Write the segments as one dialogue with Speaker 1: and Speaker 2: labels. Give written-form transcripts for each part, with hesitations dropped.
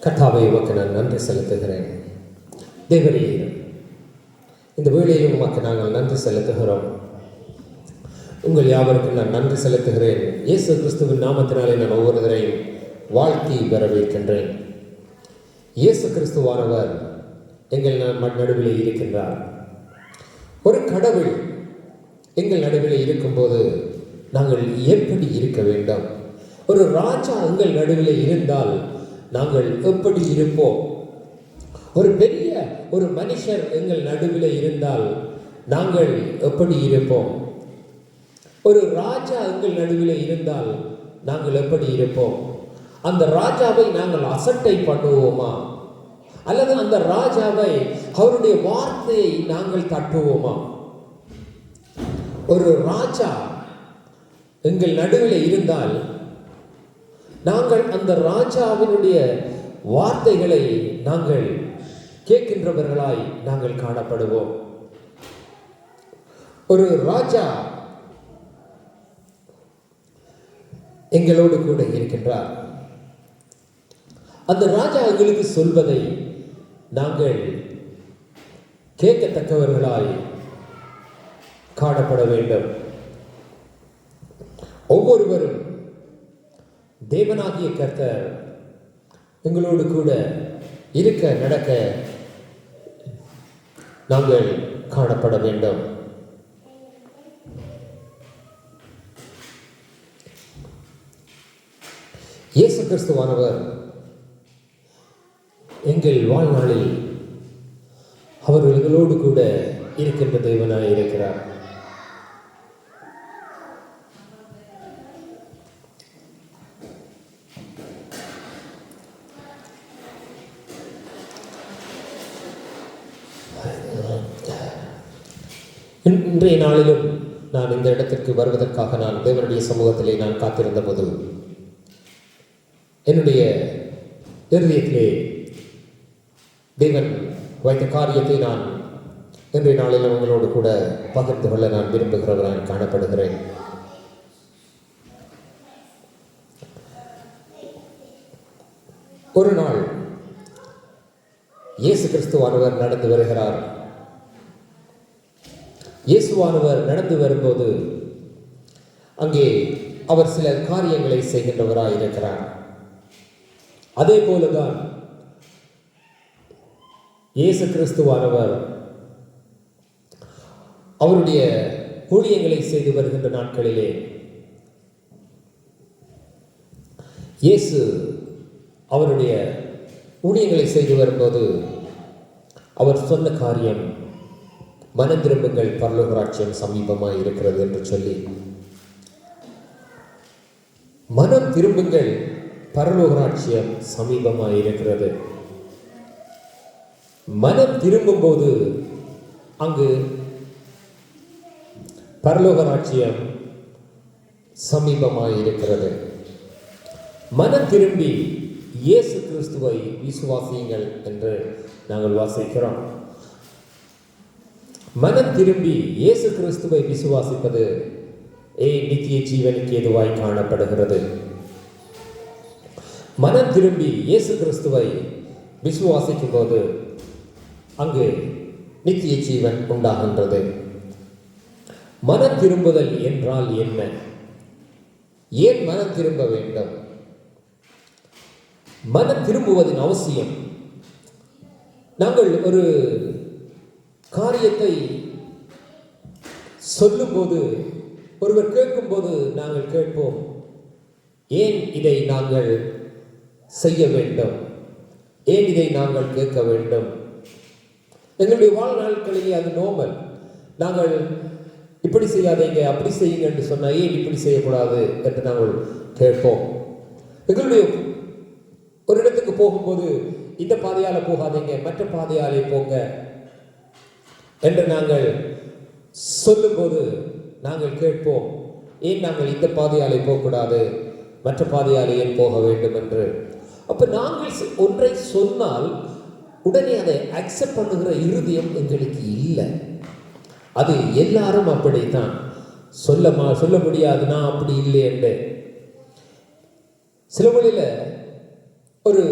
Speaker 1: கர்த்தாவே, உமக்கு நான் நன்றி செலுத்துகிறேன். தேவரே, இந்த வேளையில் உமக்கு நாங்கள் நன்றி செலுத்துகிறோம். உங்கள் யாவருக்கும் நான் நன்றி செலுத்துகிறேன். இயேசு கிறிஸ்துவின் நாமத்தினாலே நான் ஒவ்வொருவரையும் வாழ்த்தி வரவேற்கின்றேன். இயேசு கிறிஸ்துவானவர் எங்கள் நடுவில் இருக்கின்றார். ஒரு கடவுள் எங்கள் நடுவில் இருக்கும்போது நாங்கள் எப்படி இருக்க வேண்டும்? ஒரு ராஜா எங்கள் நடுவில் இருந்தால் நாங்கள் எப்படி இருப்போம்? ஒரு மனுஷர் எங்கள் நடுவில் இருந்தால் நாங்கள் எப்படி இருப்போம்? ஒரு ராஜா எங்கள் நடுவில் இருந்தால் நாங்கள் எப்படி இருப்போம்? அந்த ராஜாவை நாங்கள் அசட்டை பண்ணுவோமா? அல்லது அந்த ராஜாவை, அவருடைய வார்த்தையை நாங்கள் தட்டுவோமா? ஒரு ராஜா எங்கள் நடுவில் இருந்தால் நாங்கள் அந்த ராஜாவினுடைய வார்த்தைகளை நாங்கள் கேட்கின்றவர்களாய் நாங்கள் காணப்படுவோம். ஒரு ராஜா எங்களோடு கூட இருக்கின்றார். அந்த ராஜா எங்களுக்கு சொல்வதை நாங்கள் கேட்கத்தக்கவர்களாய் காணப்பட வேண்டும். ஒவ்வொருவரும் தேவனாகிய கர்த்தர் எங்களோடு கூட இருக்க நடக்க நாங்கள் காணப்பட வேண்டும். இயேசு கிறிஸ்துவானவர் எங்கள் வாழ்நாளில் அவர் எங்களோடு கூட இருக்கின்ற தேவனாய் இருக்கிறார். இன்றைய நாளிலும் நான் இந்த இடத்திற்கு வருவதற்காக நான் தேவனுடைய சமூகத்திலே நான் காத்திருந்த போது என்னுடைய இருதயத்திலே தேவன் வைத்த காரியத்தை நான் இன்றைய நாளில் உங்களோடு கூட பகிர்ந்து கொள்ள நான் விரும்புகிறவராக காணப்படுகிறேன். ஒரு நாள் இயேசு கிறிஸ்துவானவர் நடந்து வருகிறார். இயேசுவானவர் நடந்து வரும்போது அங்கே அவர் சில காரியங்களை செய்கின்றவராய் இருக்கிறார். அதே போலதான் இயேசு கிறிஸ்துவானவர் அவருடைய ஊழியங்களை செய்து வருகின்ற நாட்களிலே இயேசு அவருடைய ஊழியங்களை செய்து வரும்போது அவர் சொன்ன காரியம், மனம் திரும்புங்கள், பரலோக ராஜ்யம் சமீபமாய் இருக்கிறது என்று சொல்லி, மனம் திரும்புங்கள், பரலோக ராஜ்யம் சமீபமாய் இருக்கிறது. மனம் திரும்பும் போது அங்கு பரலோக ராஜ்யம் சமீபமாய் இருக்கிறது. மனம் திரும்பி இயேசு கிறிஸ்துவை விசுவாசியுங்கள் என்று நாங்கள் வாசிக்கிறோம். மனம் திரும்பி இயேசு கிறிஸ்துவை விசுவாசிப்பது நித்திய ஜீவனுக்கு ஏதுவாய் காணப்படுகிறது. மனம் திரும்பி இயேசு கிறிஸ்துவை விசுவாசிக்கும் போது அங்கு நித்திய ஜீவன் உண்டாகின்றது. மனம் திரும்புதல் என்றால் என்ன? ஏன் மனம் திரும்ப வேண்டும்? மனம் திரும்புவதின் அவசியம். நாங்கள் ஒரு காரியத்தை சொல்லும்போது, ஒருவர் கேட்கும்போது நாங்கள் கேட்போம், ஏன் இதை நாங்கள் செய்ய வேண்டும்? ஏன் இதை நாங்கள் கேட்க வேண்டும்? எங்களுடைய வாழ்நாட்களிலே அது நோமல். நாங்கள் இப்படி செய்யாதீங்க, அப்படி செய்யுங்க என்று சொன்னால் ஏன் இப்படி செய்யக்கூடாது என்று நாங்கள் கேட்போம். எங்களுடைய ஒரு இடத்துக்கு போகும்போது இந்த பாதையால் போகாதீங்க, மற்ற பாதையாலே போங்க என்று நாங்கள் சொல்லும்போது நாங்கள் கேட்போம், ஏன் நாங்கள் இந்த பாதையாலே போகக்கூடாது, மற்ற பாதையாலே ஏன் போக வேண்டும் என்று. அப்போ நாங்கள் ஒன்றை சொன்னால் உடனே அதை அக்செப்ட் பண்ணுகிற இருதயம் எங்களுக்கு இல்லை. அது எல்லாரும் அப்படித்தான். சொல்ல முடியாது, நான் அப்படி இல்லை என்று. சில வழியில் ஒரு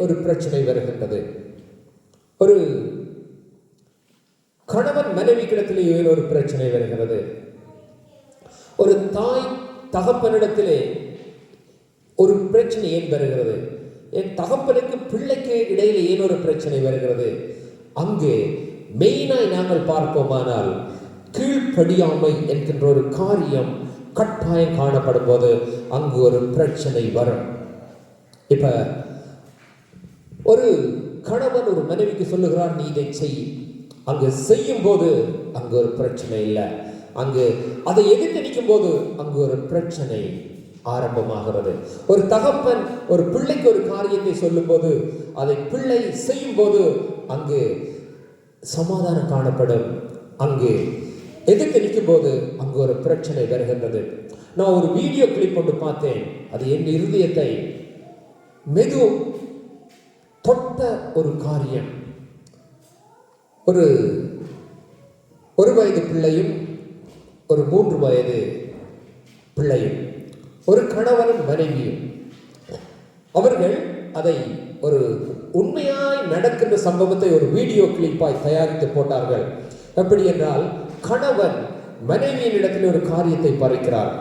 Speaker 1: ஒரு பிரச்சனை வருகின்றது. ஒரு கணவன் மனைவிக்கிடத்திலே ஏன் ஒரு பிரச்சனை வருகிறது? ஒரு தாய் தகப்பனிடத்திலே ஒரு பிரச்சனை ஏன் வருகிறது? என் தகப்பனுக்கு பிள்ளைக்கு இடையில ஏன் ஒரு பிரச்சனை வருகிறது? அங்கே மெயினாய் நாங்கள் பார்ப்போமானால் கீழ்ப்படியாமை என்கின்ற ஒரு காரியம் கட்டாயம் காணப்படும் போது அங்கு ஒரு பிரச்சனை வரும். இப்ப ஒரு கணவன் ஒரு மனைவிக்கு சொல்லுகிறார், நீ இதை செய். அங்கு செய்யும் போது அங்கு ஒரு பிரச்சனை இல்லை. அங்கு அதை எதிர்த்து போது அங்கு ஒரு பிரச்சனை ஆரம்பமாகிறது. ஒரு தகப்பன் ஒரு பிள்ளைக்கு ஒரு காரியத்தை சொல்லும் போது அதை பிள்ளை செய்யும் போது அங்கு சமாதானம் காணப்படும். அங்கு எதிர்த்து நிற்கும் போது அங்கு ஒரு பிரச்சனை வருகின்றது. நான் ஒரு வீடியோ கிளிப் ஒன்று பார்த்தேன். அது என் இருதயத்தை மெது தொட்ட ஒரு காரியம். ஒரு வயது பிள்ளையும் ஒரு 3 வயது பிள்ளையும், ஒரு கணவனும் மனைவியும், அவர்கள் அதை ஒரு உண்மையாய் நடக்கின்ற சம்பவத்தை ஒரு வீடியோ கிளிப்பாய் தயாரித்து போட்டார்கள். எப்படி என்றால், கணவன் மனைவியின் இடத்தில் ஒரு காரியத்தை பறிக்கிறார்.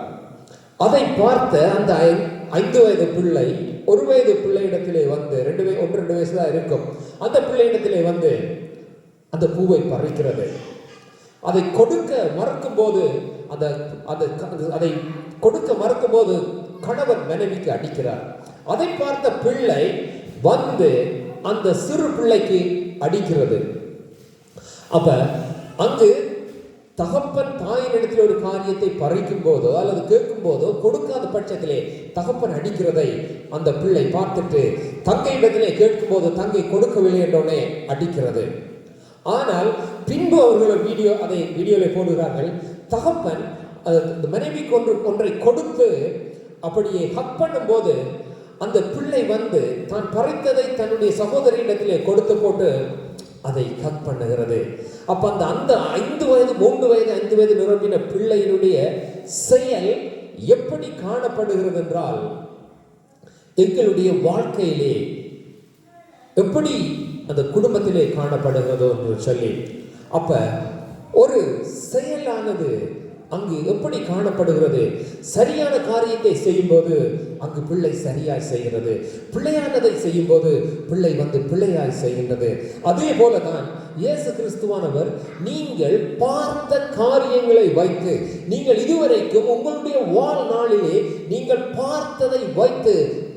Speaker 1: அதை பார்த்த அந்த 5 வயது பிள்ளை 1 வயது பிள்ளையிடத்திலே வந்து 1-2 வயசு தான் இருக்கும். அந்த பிள்ளையிடத்திலே வந்து அந்த பூவை பறிக்கிறது. அதை கொடுக்க மறுக்கும் போது அதை கொடுக்க மறுக்கும் போது கணவன் மனைவிக்கு அடிக்கிறார். அதை பார்த்த பிள்ளை வந்து அந்த சிறு பிள்ளைக்கு அடிக்கிறது. அப்ப அங்கு தகப்பன் தாயின் இடத்தில் ஒரு காரியத்தை பறிக்கும் போதோ அல்லது கேட்கும் போதோ கொடுக்காத பட்சத்திலே தகப்பன் அடிக்கிறதை அந்த பிள்ளை பார்த்துட்டு தங்கை இடத்திலே கேட்கும் போது தங்கை கொடுக்கவில்லை என்றோடனே அடிக்கிறது. ஆனால் பின்பு அவர்கள் அதை வீடியோவில் போடுகிறார்கள். தகப்பன் மனைவிக்கு ஒன்றை கொடுத்து அப்படியே ஹக் பண்ணும் போது அந்த பிள்ளை வந்து தான் பறித்ததை தன்னுடைய சகோதரியிடத்திலே கொடுத்து போட்டு அதை ஹக் பண்ணுகிறது. அப்ப அந்த 5 வயது 3 வயது 5 வயது நிரம்பின பிள்ளையினுடைய செயல் எப்படி காணப்படுகிறது என்றால், எங்களுடைய வாழ்க்கையிலே எப்படி அந்த குடும்பத்திலே காணப்படுகிறதோ என்று சொல்லி, அப்ப ஒரு செயலானது அங்கு எப்படி காணப்படுகிறது? சரியான காரியத்தை செய்யும்போது அங்கு பிள்ளை சரியாய் செய்கிறது. பிள்ளையானதை செய்யும் போது பிள்ளை வந்து பிள்ளையாய் செய்கின்றது. அதே போலதான் இயேசு கிறிஸ்துவானவர் நீங்கள் பார்த்த காரியங்களை வைத்து, நீங்கள் இதுவரைக்கும் உங்களுடைய வாழ்நாளிலே நீங்கள் பார்த்ததை வைத்து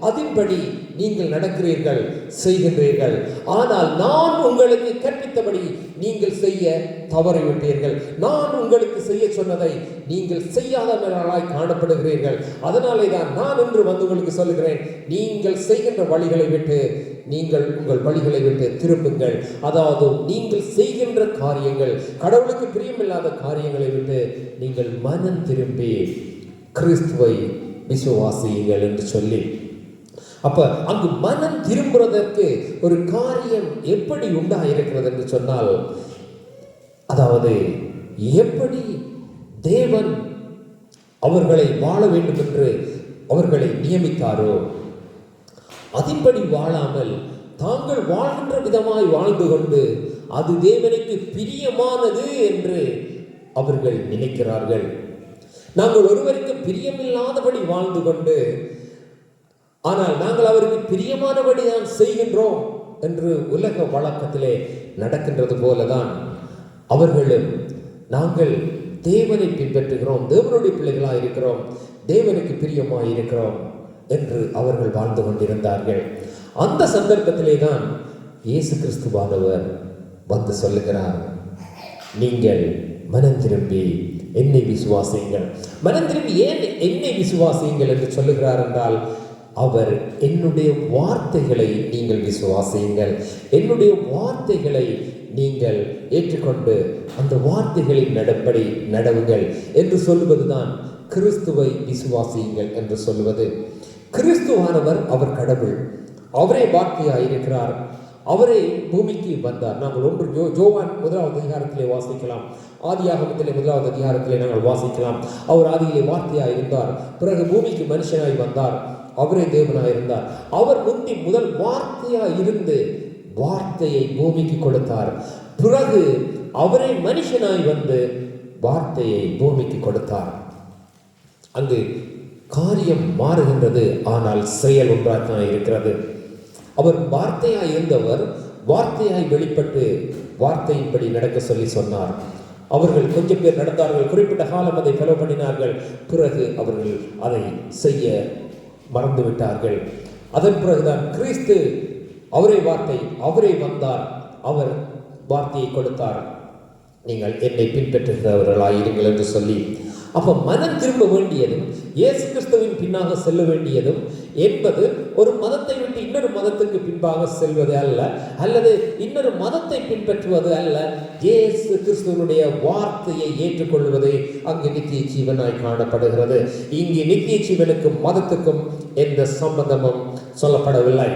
Speaker 1: அதன்படி நீங்கள் நடக்கிறீர்கள், செய்கின்றீர்கள். ஆனால் நான் உங்களுக்கு கற்பித்தபடி நீங்கள் செய்ய தவறிவிட்டீர்கள். நான் உங்களுக்கு செய்ய சொன்னதை நீங்கள் செய்யாதவர்களாய் காணப்படுகிறீர்கள். அதனாலே தான் நான் இன்று வந்து உங்களுக்கு சொல்லுகிறேன், நீங்கள் செய்கின்ற வழிகளை விட்டு நீங்கள் உங்கள் வழிகளை விட்டு திரும்புங்கள். அதாவது நீங்கள் செய்கின்ற காரியங்கள், கடவுளுக்கு பிரியமில்லாத காரியங்களை விட்டு நீங்கள் மனம் திரும்பி கிறிஸ்துவை விசுவாசியுங்கள் என்று சொல்லி, அப்ப அங்கு மனம் திரும்புவதற்கு ஒரு காரியம் எப்படி உண்டாயிருக்கிறது என்று சொன்னால், அதாவது எப்படி தேவன் அவர்களை வாழ வேண்டும் என்று அவர்களை நியமித்தாரோ அதன்படி வாழாமல் தாங்கள் வாழ்கின்ற விதமாய் வாழ்ந்து கொண்டு அது தேவனுக்கு பிரியமானது என்று அவர்கள் நினைக்கிறார்கள். நாங்கள் ஒருவருக்கு பிரியமில்லாதபடி வாழ்ந்து கொண்டு ஆனால் நாங்கள் அவருக்கு பிரியமானபடி தான் செய்கின்றோம் என்று உலக வழக்கத்திலே நடக்கின்றது போலதான் அவர்களும் நாங்கள் தேவனை பின்பற்றுகிறோம், தேவனுடைய பிள்ளைகளாக இருக்கிறோம், தேவனுக்கு பிரியமாய் இருக்கிறோம் என்று அவர்கள் வாழ்ந்து கொண்டிருந்தார்கள். அந்த சந்தர்ப்பத்திலே தான் இயேசு கிறிஸ்துவானவர் வந்து சொல்லுகிறார், நீங்கள் மனம் திரும்பி என்னை விசுவாசியுங்கள். மனம் திரும்பி ஏன் என்னை விசுவாசியுங்கள் என்று சொல்லுகிறார் என்றால், அவர் என்னுடைய வார்த்தைகளை நீங்கள் விசுவாசியுங்கள், என்னுடைய வார்த்தைகளை நீங்கள் ஏற்றுக்கொண்டு அந்த வார்த்தைகளின் நடப்படி நடவுங்கள் என்று சொல்லுவதுதான் கிறிஸ்துவை விசுவாசியுங்கள் என்று சொல்லுவது. கிறிஸ்துவானவர் அவர் கடவுள், அவரே வார்த்தையாயிருக்கிறார். அவரே பூமிக்கு வந்தார். நாங்கள் ஒன்று யோவான் 1வது அதிகாரத்திலே வாசிக்கலாம். ஆதியாகமத்திலே 1வது அதிகாரத்திலே நாங்கள் வாசிக்கலாம். அவர் ஆதியிலே வார்த்தையாய் இருந்தார், பிறகு பூமிக்கு மனுஷனாய் வந்தார், அவரே தேவனாய் இருந்தார். அவர் முதல் வார்த்தையாய் இருந்து வார்த்தையை பூமிக்கு கொடுத்தார். பிறகு அவரே மனுஷனாய் வந்து வார்த்தையை பூமிக்கு கொடுத்தார். அங்கு காரியம் மாறுகின்றது, ஆனால் செயல் ஒன்றாகத்தான் இருக்கிறது. அவர் வார்த்தையாய் இருந்தவர் வார்த்தையாய் வெளிப்பட்டு வார்த்தையின்படி நடக்க சொல்லி சொன்னார். அவர்கள் கொஞ்சம் பேர் நடந்தார்கள், குறிப்பிட்ட காலம் அதை ஃபாலோ பண்ணினார்கள். பிறகு அவர்கள் அதை செய்ய மறந்துவிட்டார்கள். அதன் பிறகுதான் கிறிஸ்து, அவரே வார்த்தை, அவரே வந்தார், அவர் வார்த்தையை கொடுத்தார், நீங்கள் என்னை பின்பற்றுகிறவர்களாய் இருங்கள் என்று சொல்லி. அப்ப மனம் திரும்ப வேண்டியதும் இயேசு கிறிஸ்துவின் பின்னாக செல்ல வேண்டியதும் என்பது ஒரு மதத்தை விட்டு இன்னொரு மதத்துக்கு பின்பாக செல்வது அல்ல, அல்லது இன்னொரு மதத்தை பின்பற்றுவது அல்ல. இயேசு கிறிஸ்துவனுடைய வார்த்தையை ஏற்றுக்கொள்வது அங்கு நித்திய ஜீவனாய் காணப்படுகிறது. இங்கு நித்திய ஜீவனுக்கும் மதத்துக்கும் எந்த சம்பந்தமும் சொல்லப்படவில்லை.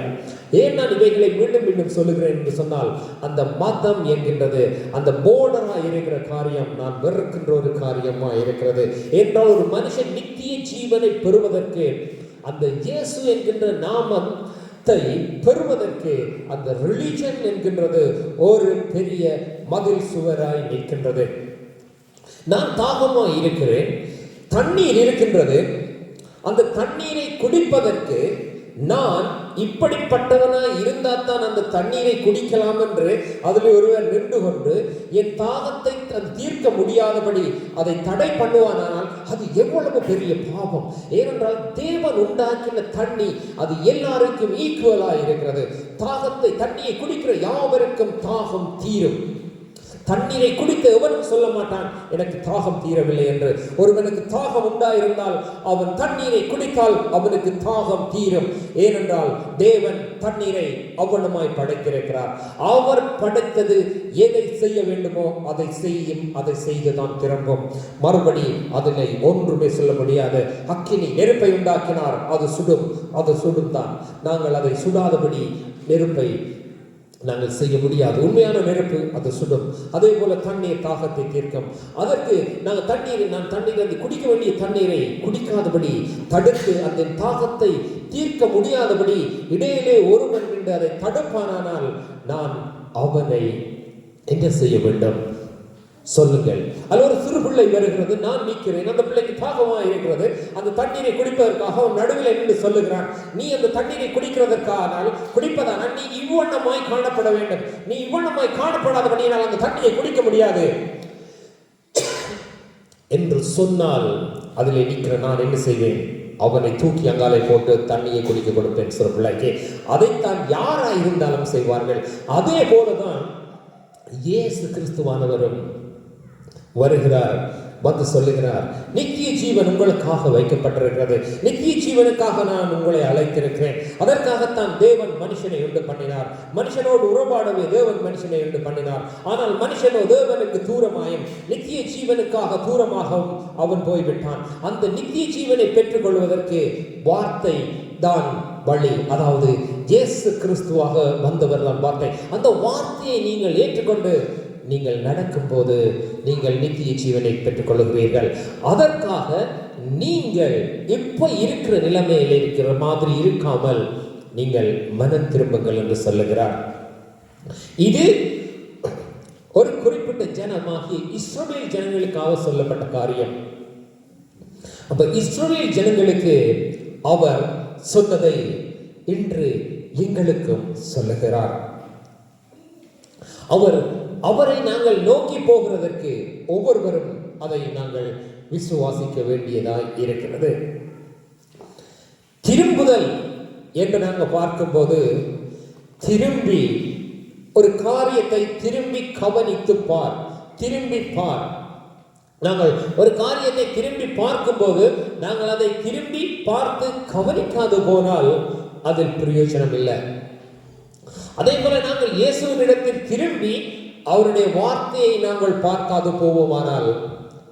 Speaker 1: ஏன் நான் இவைகளை மீண்டும் மீண்டும் சொல்லுகிறேன் என்று சொன்னால், அந்த மதம் என்கின்றது அந்த போர்டராக இருக்கிற காரியம் நான் வெறுக்கின்ற ஒரு காரியமாக இருக்கிறது. என்றால் ஒரு மனுஷன் நித்திய ஜீவனை பெறுவதற்கு, அந்த இயேசு என்கின்ற நாமத்தை பெறுவதற்கு அந்த ரிலிஜன் என்கின்றது ஒரு பெரிய மதில் சுவராய் நிற்கின்றது. நான் தாகமாக இருக்கிறேன், தண்ணீர் இருக்கின்றது, அந்த தண்ணீரை குடிப்பதற்கு நான் இப்படிப்பட்டவனாய் இருந்தால் தான் அந்த தண்ணீரை குடிக்கலாம் என்று அதில் ஒருவர் நின்று கொண்டு என் தாகத்தை தீர்க்க முடியாதபடி அதை தடை பண்ணுவானால் அது எவ்வளவு பெரிய பாவம். ஏனென்றால் தேவன் உண்டாக்கின தண்ணி அது எல்லாருக்கும் ஈக்குவலாக இருக்கிறது. தண்ணியை குடிக்கிற யாவருக்கும் தாகம் தீரும். தண்ணீரை குடித்த எவனும் சொல்ல மாட்டான் எனக்கு தாகம் தீரவில்லை என்று. ஒருவனுக்கு தாகம் உண்டாயிருந்தால் அவன் தண்ணீரை குடித்தால் அவனுக்கு தாகம் தீரும். ஏனென்றால் தேவன் தண்ணீரை அவ்வளமாய் படைத்திருக்கிறார். அவர் படைத்தது எதை செய்ய வேண்டுமோ அதை செய்யும், அதை செய்துதான் திரும்பும். மறுபடி அதனை ஒன்றுமே சொல்ல முடியாது. அக்கினி நெருப்பை உண்டாக்கினார், அது சுடும், அது சுடும் தான். நாங்கள் அதை சுடாதபடி நெருப்பை நாங்கள் செய்ய முடியாது. உண்மையான நெருப்பு அது சுடும். அதே போல தண்ணீர் தாகத்தை தீர்க்கும். அதற்கு நாங்கள் நான் தண்ணீர் குடிக்க வேண்டிய தண்ணீரை குடிக்காதபடி தடுத்து அந்த தாகத்தை தீர்க்க முடியாதபடி இடையிலே ஒருவன் நின்று அதை தடுப்பானால் நான் அவனை என்ன செய்ய வேண்டும் சொல்லுங்கள். அது ஒரு சிறு பிள்ளை வருகிறது, நான் நிற்கிறேன், அந்த பிள்ளைக்கு தாகமாக இருக்கிறது, அந்த தண்ணீரை குடிப்பதற்காக அவன் நடுவில் நின்று சொல்லுகிறான், நீ அந்த தண்ணீரை குடிப்பதானால் நீ இவ்வண்ணமாய் காணப்பட வேண்டும், நீ இவ்வண்ணமாய் காணப்படாதபடியால் அந்த தண்ணீரை குடிக்க முடியாது என்று சொன்னால் அதில் நிற்கிற நான் என்ன செய்வேன்? அவனை தூக்கி அங்காலை போட்டு தண்ணியை குடிக்க கொடுப்பேன் சிறு பிள்ளைக்கு. அதைத்தான் யாரா இருந்தாலும் செய்வார்கள். அதே போலதான் இயேசு கிறிஸ்துவானவரும் வருகிறார், வந்து சொல்லுகிறார், நித்திய ஜீவன் உங்களுக்காக வைக்கப்பட்டிருக்கிறது, நித்திய ஜீவனுக்காக நான் உங்களை அழைத்திருக்கிறேன். அதற்காகத்தான் தேவன் மனுஷனை உண்டு பண்ணினார். மனுஷனோடு உறவாடவே தேவன் மனுஷனை உண்டு பண்ணினார். ஆனால் மனுஷனோ தேவனுக்கு தூரமாயும் நித்திய ஜீவனுக்காக தூரமாகவும் அவன் போய்விட்டான். அந்த நித்திய ஜீவனை பெற்றுக்கொள்வதற்கு வார்த்தை தான் வழி. அதாவது இயேசு கிறிஸ்துவாக வந்தவர் தான் வார்த்தை. அந்த வார்த்தையை நீங்கள் ஏற்றுக்கொண்டு நீங்கள் நடக்கும் போது நீங்கள் நித்திய ஜீவனை பெற்றுக் கொள்கிறீர்கள். அதற்காக நீங்கள் இப்ப இருக்கிற நிலைமையில் இருக்கிற மாதிரி இருக்காமல் நீங்கள் மனம் திரும்புங்கள் என்று சொல்லுகிறார். இது ஒரு குறிப்பிட்ட ஜனமாகிய இஸ்ரவேல் ஜனங்களுக்காக சொல்லப்பட்ட காரியம். அப்ப இஸ்ரவேல் ஜனங்களுக்கு அவர் சொன்னதை இன்று எங்களுக்கும் சொல்லுகிறார். அவரை நாங்கள் நோக்கி போகிறதற்கு ஒவ்வொருவரும் அதை நாங்கள் விசுவாசிக்க வேண்டியதாய் இருக்கிறது. திரும்புதல் என்று நாங்கள் பார்க்கும்போது திரும்பி ஒரு காரியத்தை திரும்பி கவனித்து திரும்பி பார். நாங்கள் ஒரு காரியத்தை திரும்பி பார்க்கும்போது நாங்கள் அதை திரும்பி பார்த்து கவனிக்காது போனால் அதில் பிரயோஜனம் இல்லை. அதே போல நாங்கள் இயேசுவினிடத்தில் திரும்பி அவருடைய வார்த்தையை நாங்கள் பார்க்காது போவோமானால்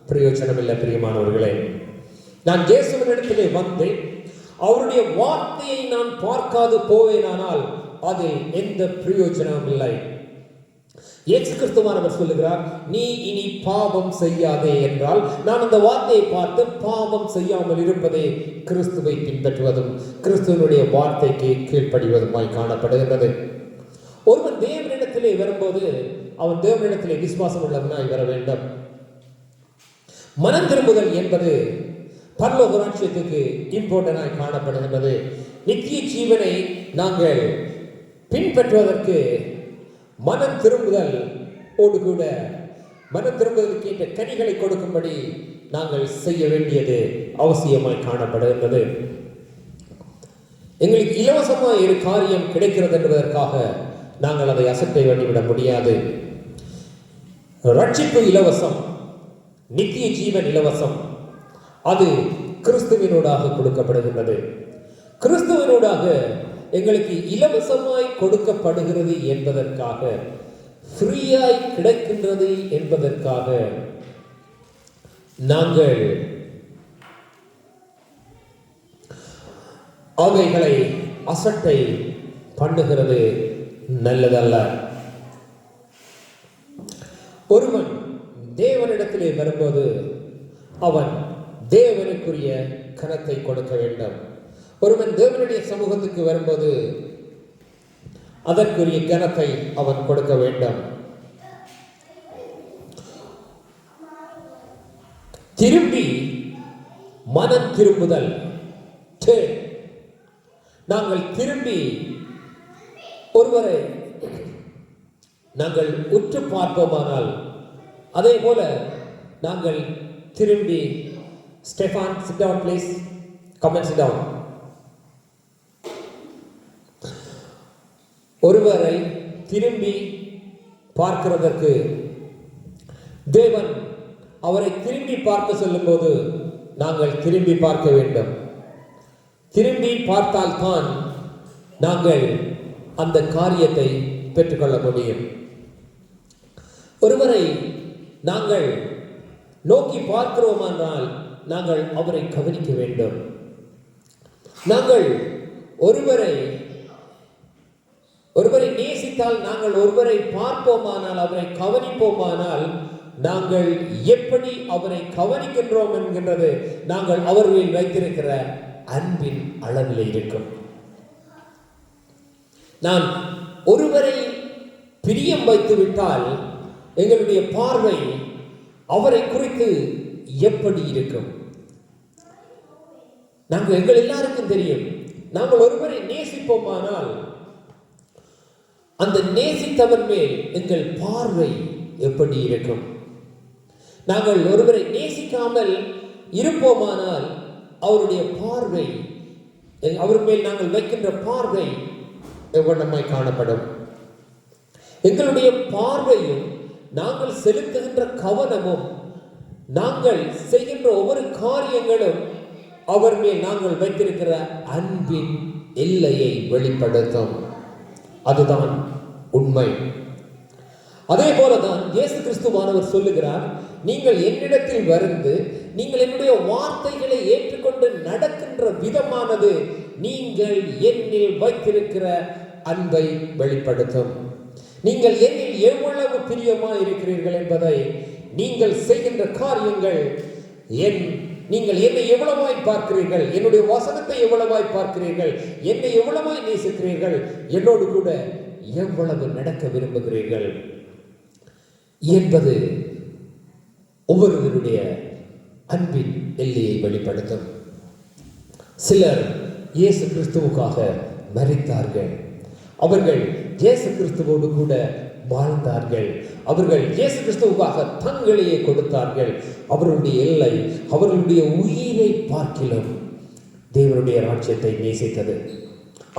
Speaker 1: பிரயோஜனம் இல்லை. பிரியமானவர்களே, நான் இயேசுவினிடத்திலே வந்து அவருடைய வார்த்தையை நான் பார்க்காது போவேனானால் அதில் எந்த பிரயோஜனமும் இல்லை. இயேசு கிறிஸ்துவானவர் சொல்லுகிறார், நீ இனி பாவம் செய்யாதே என்றால், நான் அந்த வார்த்தையை பார்த்து பாவம் செய்யாமல் இருப்பதே கிறிஸ்துவை பின்பற்றுவதும் கிறிஸ்துவனுடைய வார்த்தைக்கு கீழ்ப்படிவதுமாய் காணப்படுகிறது. ஒருவன் தேவனிடத்திலே வரும்போது அவன் தேவனிடத்திலே விசுவாசம் உள்ளவனாய் வர வேண்டும். மனம் திரும்புதல் என்பது பரலோக ராஜ்யத்துக்கு இம்பார்ட்டன்டாய் காணப்படுகின்றது. நித்திய ஜீவனை நாங்கள் பின்பற்றுவதற்கு மனம் திரும்புதல் ஓடு கூட மனம் திரும்புதலுக்கு ஏற்ற கனிகளை கொடுக்கும்படி நாங்கள் செய்ய வேண்டியது அவசியமாய் காணப்படுகின்றது. எங்களுக்கு இலவசமாக ஒரு காரியம் கிடைக்கிறது என்பதற்காக நாங்கள் அதை அசட்டை பண்ணிவிட முடியாது. ரட்சிப்பு இலவசம், நித்திய ஜீவன் இலவசம். அது கிறிஸ்துவினூடாக கொடுக்கப்படுகின்றது. கிறிஸ்துவினூடாக எங்களுக்கு இலவசமாய் கொடுக்கப்படுகிறது என்பதற்காக, ஃப்ரீயாய் கிடைக்கின்றது என்பதற்காக நாங்கள் அவைகளை அசட்டை பண்ணுகிறது நல்லதல்ல. ஒருவன் தேவனிடத்திலே வரும்போது அவன் தேவனுக்குரிய கனத்தை கொடுக்க வேண்டும். ஒருவன் தேவனுடைய சமூகத்துக்கு வரும்போது அதற்குரிய கனத்தை அவன் கொடுக்க வேண்டும். திரும்பி மனம் திரும்புதல், நாங்கள் திரும்பி ஒருவரை நாங்கள் உற்று பார்ப்போமானால், அதே போல நாங்கள் திரும்பி Stefan sit down please, come and sit down. ஒருவரை திரும்பி பார்க்கிறதற்கு தேவன் அவரை திரும்பி பார்க்க சொல்லும்போது நாங்கள் திரும்பி பார்க்க வேண்டும். திரும்பி பார்த்தால்தான் நாங்கள் அந்த காரியத்தை பெற்றுக்கொள்ள முடியும். ஒருவரை நாங்கள் நோக்கி பார்க்கிறோமானால் நாங்கள் அவரை கவனிக்க வேண்டும். நாங்கள் ஒருவரை நேசித்தால், நாங்கள் ஒருவரை பார்ப்போமானால், அவரை கவனிப்போமானால், நாங்கள் எப்படி அவரை கவனிக்கின்றோம் என்கின்றது நாங்கள் அவர்களில் வைத்திருக்கிற அன்பின் அளவில் இருக்கும். நான் ஒருவரை பிரியம் வைத்து விட்டால் எங்களுடைய பார்வை அவரை குறித்து எப்படி இருக்கும்? நாங்கள் எங்கள் எல்லாருக்கும் தெரியும், நாங்கள் ஒருவரை நேசிப்போமானால் அந்த நேசித்தவர் மேல் எங்கள் பார்வை எப்படி இருக்கும்? நாங்கள் ஒருவரை நேசிக்காமல் இருப்போமானால் அவருடைய பார்வை, அவர் மேல் நாங்கள் வைக்கின்ற பார்வை எவ்வளமாய் காணப்படும்? எங்களுடைய பார்வையும் நாங்கள் செலுத்துகின்ற கவனமும் நாங்கள் செய்கின்ற ஒவ்வொரு காரியங்களும் அவர் மேல் நாங்கள் வைத்திருக்கிற அன்பின் எல்லையை வெளிப்படுத்தும். அதுதான் உண்மை. அதே போலதான் இயேசு கிறிஸ்துவானவர் சொல்லுகிறார், நீங்கள் என்னிடத்தில் வந்து நீங்கள் என்னுடைய வார்த்தைகளை ஏற்றுக்கொண்டு நடக்கின்ற விதமானது நீங்கள் என்னில் வைத்திருக்கிற அன்பை வெளிப்படுத்தும். நீங்கள் என்னில் எவ்வளவு பிரியமாய் இருக்கிறீர்கள் என்பதை, நீங்கள் செய்கின்ற காரியங்கள், நீங்கள் என்னை எவ்வளவாய் பார்க்கிறீர்கள், என்னுடைய வசனத்தை எவ்வளவாய் பார்க்கிறீர்கள், என்னை எவ்வளவாய் நேசிக்கிறீர்கள், என்னோடு கூட எவ்வளவு நடக்க விரும்புகிறீர்கள் என்பது ஒவ்வொருவருடைய அன்பின் எல்லையை வெளிப்படுத்தும். சிலர் இயேசு கிறிஸ்துவுக்காக மரித்தார்கள். அவர்கள் இயேசு கிறிஸ்துவோடு கூட வாழ்ந்தார்கள். அவர்கள் இயேசு கிறிஸ்துவுக்காக தங்களையே கொடுத்தார்கள். அவர்களுடைய எல்லை அவர்களுடைய உயிரை பார்க்கிலும் தேவனுடைய ராஜ்யத்தை நேசித்தது.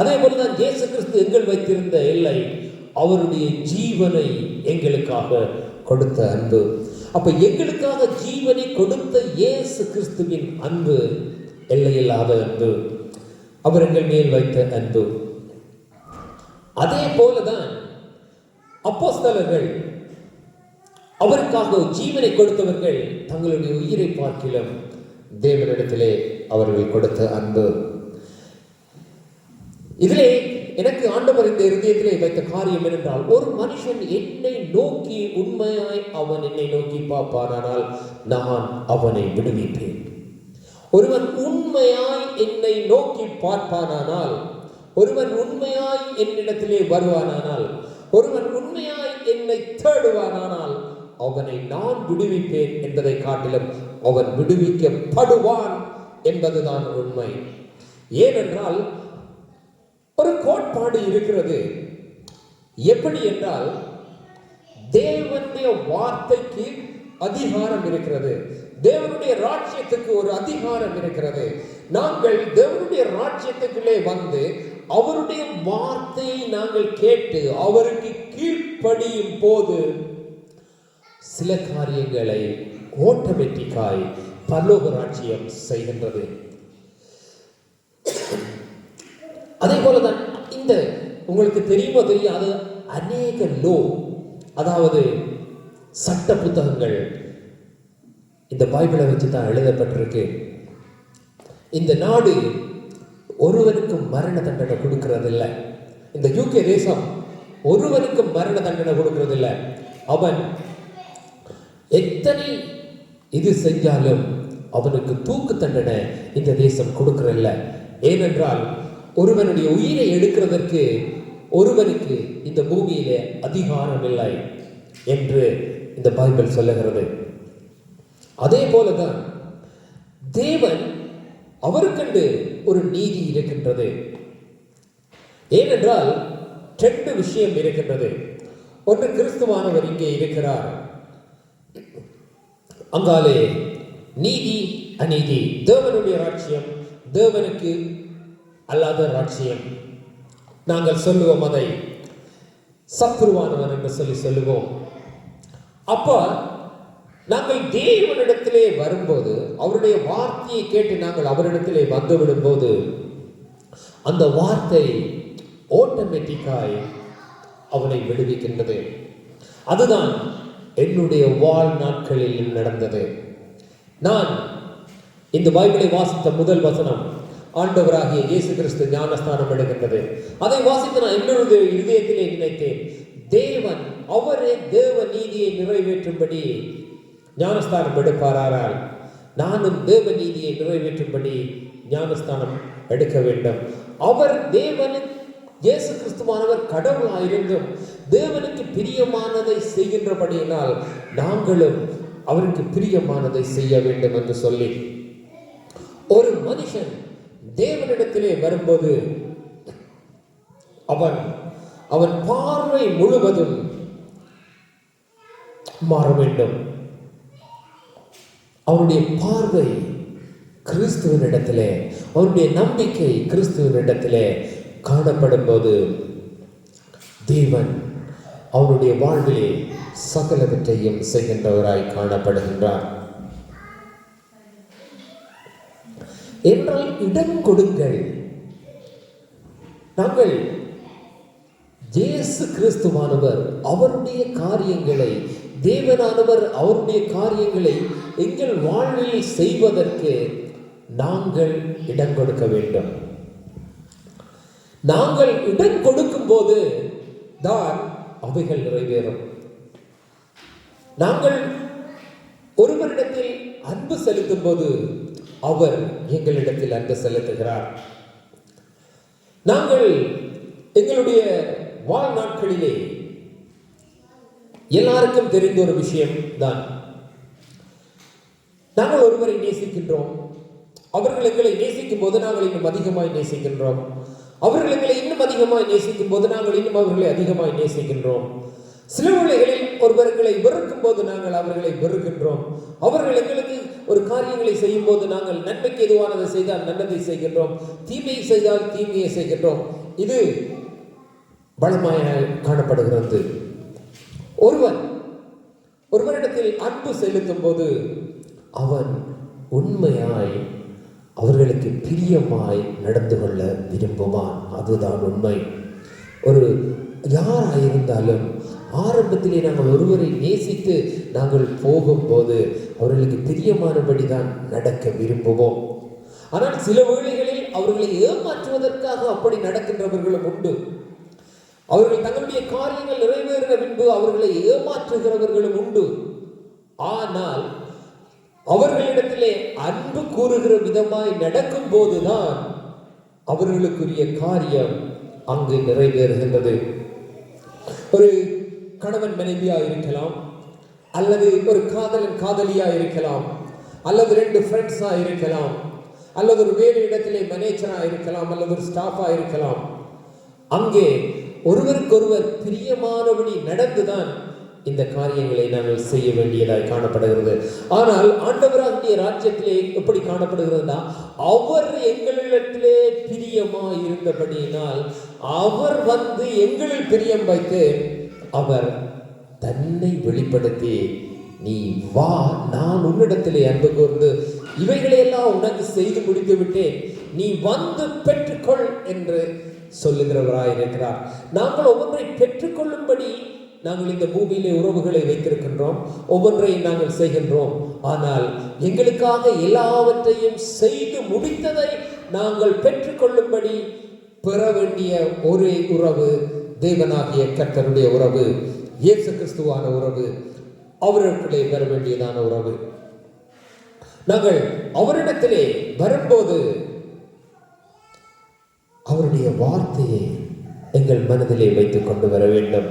Speaker 1: அதே போலதான் இயேசு கிறிஸ்து எங்கள் வைத்திருந்த எல்லை அவருடைய ஜீவனை எங்களுக்காக கொடுத்த அன்பு. அப்ப எங்களுக்காக ஜீவனை கொடுத்த இயேசு கிறிஸ்துவின் அன்பு எல்லையில்லாத அன்பு, அவர் எங்கள் மேல் வைத்த அன்பு. அதே போலதான் அப்போஸ்தலர்கள், அவருக்காக ஜீவனை கொடுத்தவர்கள் தங்களுடைய உயிரை பார்க்கிலும் தேவனிடத்திலே அவர்கள் கொடுத்த அன்பு. இதிலே எனக்கு ஆண்டவர் இந்த இருதயத்திலே வைத்த காரியம் என்னென்றால், ஒரு மனுஷன் என்னை நோக்கி உண்மையாய் அவன் என்னை நோக்கி பார்ப்பானால் நான் அவனை விடுவிப்பேன். ஒருவன் உண்மையாய் என்னை நோக்கி பார்ப்பானால், ஒருவன் உண்மையாய் என்னிடத்திலே வருவானால், ஒருவன் உண்மையாய் என்னை தேடுவானால் அவனை நான் விடுவிப்பேன் என்பதை காட்டிலும் அவன் விடுவிக்கப்படுவான் என்பதுதான் உண்மை. ஏனென்றால் ஒரு கோட்பாடு இருக்கிறது. எப்படி என்றால், தேவனுடைய வார்த்தைக்கு அதிகாரம் இருக்கிறது, தேவனுடைய ராஜ்யத்துக்கு ஒரு அதிகாரம் இருக்கிறது. நாங்கள் தேவனுடைய ராஜ்யத்துக்குள்ளே வந்து அவருடைய வார்த்தையை நாங்கள் கேட்டு அவருக்கு கீழ்ப்படியும் போது சில காரியங்களை ஆட்டோமேட்டிக்காய் பரலோக ராஜ்யம் செய்கின்றது. அதே போலதான் இந்த உங்களுக்கு தெரியுமோ தெரியாது, அநேக லோ, அதாவது சட்ட புத்தகங்கள் இந்த பைபிளை வச்சு தான் எழுதப்பட்டிருக்கு. இந்த நாடு ஒருவனுக்கும் மரண தண்டனை கொடுக்கறதில்ல. இந்த யூகே தேசம் ஒருவனுக்கும் மரண தண்டனை கொடுக்கறதில்ல. அவன் எத்தனை இது செஞ்சாலும் அவனுக்கு தூக்கு தண்டனை இந்த தேசம் கொடுக்கறதில்ல. ஏனென்றால் ஒருவனுடைய உயிரை எடுக்கிறதற்கு ஒருவனுக்கு இந்த பூமியிலே அதிகாரம் இல்லை என்று இந்த பைபிள் சொல்லுகிறது. அதே போலதான் தேவன் அவருக்கென்று ஒரு நீதி இருக்கின்றது. ஏனென்றால் ரெண்டு விஷயம் இருக்கின்றது. ஒன்று, கிறிஸ்துவானவர் இங்கே இருக்கிறார், அங்காலே நீதி அநீதி, தேவனுடைய ராஜ்யம் தேவனுக்கு அல்லாத ராஜ்யம். நாங்கள் சொல்லுவோம் அதை சத்ருவானவன் என்று சொல்லுவோம். அப்ப நாங்கள் தேவனிடத்திலே வரும்போது, அவருடைய வார்த்தையை கேட்டு நாங்கள் அவரிடத்திலே வந்துவிடும் போது அந்த வார்த்தை ஆட்டோமேட்டிக்காய் அவனை விடுவிக்கின்றது. அதுதான் என்னுடைய வாழ்நாட்களில் நடந்தது. நான் இந்த பைபிளை வாசித்த முதல் வசனம், ஆண்டவராகிய இயேசு கிறிஸ்து ஞானஸ்தானம் எடுக்கின்றது. அதை வாசித்து நான் என்னுடைய இதயத்திலே நினைத்தேன், தேவன் அவரே தேவ நீதியை நிறைவேற்றும்படி ஞானஸ்தானம் எடுப்பாரால் நானும் தேவ நீதியை நிறைவேற்றும்படி ஞானஸ்தானம் எடுக்க வேண்டும். அவர் தேவனுக்கு, இயேசு கிறிஸ்துவானவர் கடவுளாயிருந்தும் தேவனுக்கு பிரியமானதை செய்கின்றபடியினால் நாங்களும் அவருக்கு பிரியமானதை செய்ய வேண்டும் என்று சொல்லி, ஒரு மனுஷன் தேவனிடத்திலே வரும்போது அவன் பார்வை முழுவதும் மாற வேண்டும். அவனுடைய பார்வை கிறிஸ்துவனிடத்திலே, அவனுடைய நம்பிக்கை கிறிஸ்துவனிடத்திலே காணப்படும் போது தேவன் அவனுடைய வாழ்விலே சகலவற்றையும் செய்கின்றவராய் காணப்படுகின்றார். என்றால் இடம் கொடுங்கள். நாங்கள் இயேசு கிறிஸ்துவானவர் அவருடைய காரியங்களை, தேவனானவர் அவருடைய காரியங்களை எங்கள் வாழ்வில் செய்வதற்கு நாங்கள் இடம் கொடுக்க வேண்டும். நாங்கள் இடம் கொடுக்கும் போது தான் அவைகள் நிறைவேறும். நாங்கள் ஒருவரிடத்தில் அன்பு செலுத்தும் போது அவர் எங்களிடத்தில் அன்பு செலுத்துகிறார். நாங்கள் எங்களுடைய வாழ்நாட்களிலே எல்லாருக்கும் தெரிந்த ஒரு விஷயம் தான், நாங்கள் ஒருவரை நேசிக்கின்றோம், அவர்கள் எங்களை நேசிக்கும் போது நாங்கள் இன்னும் அதிகமாய் நேசிக்கின்றோம், அவர்கள் எங்களை இன்னும் அதிகமாய் நேசிக்கும் போது நாங்கள் இன்னும் அவர்களை அதிகமாய் நேசிக்கின்றோம். சில வேளைகளில் ஒருவர்களை வெறுக்கும் போது நாங்கள் அவர்களை வெறுக்கின்றோம். அவர்கள் எங்களுக்கு ஒரு காரியங்களை செய்யும் போது நாங்கள் நன்மைக்கு எதுவானதை செய்தால் நல்லதை செய்கின்றோம், தீமையை செய்தால் தீமையை செய்கின்றோம். இது பலமாய் காணப்படுகிறது. ஒருவரிடத்தில் அன்பு செலுத்தும் போது அவன் உண்மையாய் அவர்களுக்கு பிரியமாய் நடந்து கொள்ள விரும்புவான். அதுதான் உண்மை. ஒரு யாராயிருந்தாலும் ஆரம்பத்திலே நாங்கள் ஒருவரை நேசித்து நாங்கள் போகும்போது அவர்களுக்கு பிரியமானபடி தான் நடக்க விரும்புவோம். ஆனால் சில வேளைகளில் அவர்களை ஏமாற்றுவதற்காக அப்படி நடக்கின்றவர்களும் உண்டு. அவர்கள் தங்களுடைய காரியங்கள் நிறைவேறின பின்பு அவர்களை ஏமாற்றுகிறவர்களும் உண்டு. ஆனால் அவர்களிடத்திலே அன்பு கூறுகிற விதமாய் நடக்கும் போதுதான் அவர்களுக்குரிய காரியம் அங்கு நிறைவேறுகின்றது. ஒரு கணவன் மனைவியா இருக்கலாம், அல்லது ஒரு காதலன் காதலியா இருக்கலாம், அல்லது 2 ஃப்ரெண்ட்ஸா இருக்கலாம், அல்லது ஒரு வேறு இடத்திலே மேனேஜரா இருக்கலாம், அல்லது ஒரு ஸ்டாஃபா இருக்கலாம். அங்கே ஒருவருக்கொருவர் பிரியமானபடி நடந்துதான் இந்த காரியங்களை நாங்கள் செய்ய வேண்டியதாய் காணப்படுகிறது. ஆனால் ஆண்டவராகிய ராஜ்யத்திலே எப்படி காணப்படுகிறதுனா, அவர் எங்களிடத்திலே பிரியமா இருந்தபடியினால் அவர் வந்து எங்களில் பிரியம் வைத்து அவர் தன்னை வெளிப்படுத்தி, நீ வா, நான் உன்னிடத்திலே அன்பு கூர்ந்து இவைகளையெல்லாம் உனக்கு செய்து முடித்து விட்டேன், நீ வந்து பெற்றுக்கொள் என்று சொல்லுகிறவராய் இருக்கிறார். நாங்கள் ஒவ்வொன்றை பெற்றுக்கொள்ளும்படி நாங்கள் இந்த பூமியிலே உறவுகளை வைத்திருக்கின்றோம், ஒவ்வொன்றை நாங்கள் செய்கின்றோம். ஆனால் எங்களுக்காக எல்லாவற்றையும் செய்து முடித்ததை நாங்கள் பெற்றுக்கொள்ளும்படி பெற வேண்டிய ஒரே உறவு தேவனாகிய கர்த்தருடைய உறவு, இயேசு கிறிஸ்துவான உறவு, அவர்களுக்குள்ளே பெற வேண்டியதான உறவு. நாங்கள் அவரிடத்திலே வரும்போது அவருடைய வார்த்தையை எங்கள் மனதிலே வைத்துக் கொண்டு வர வேண்டும்.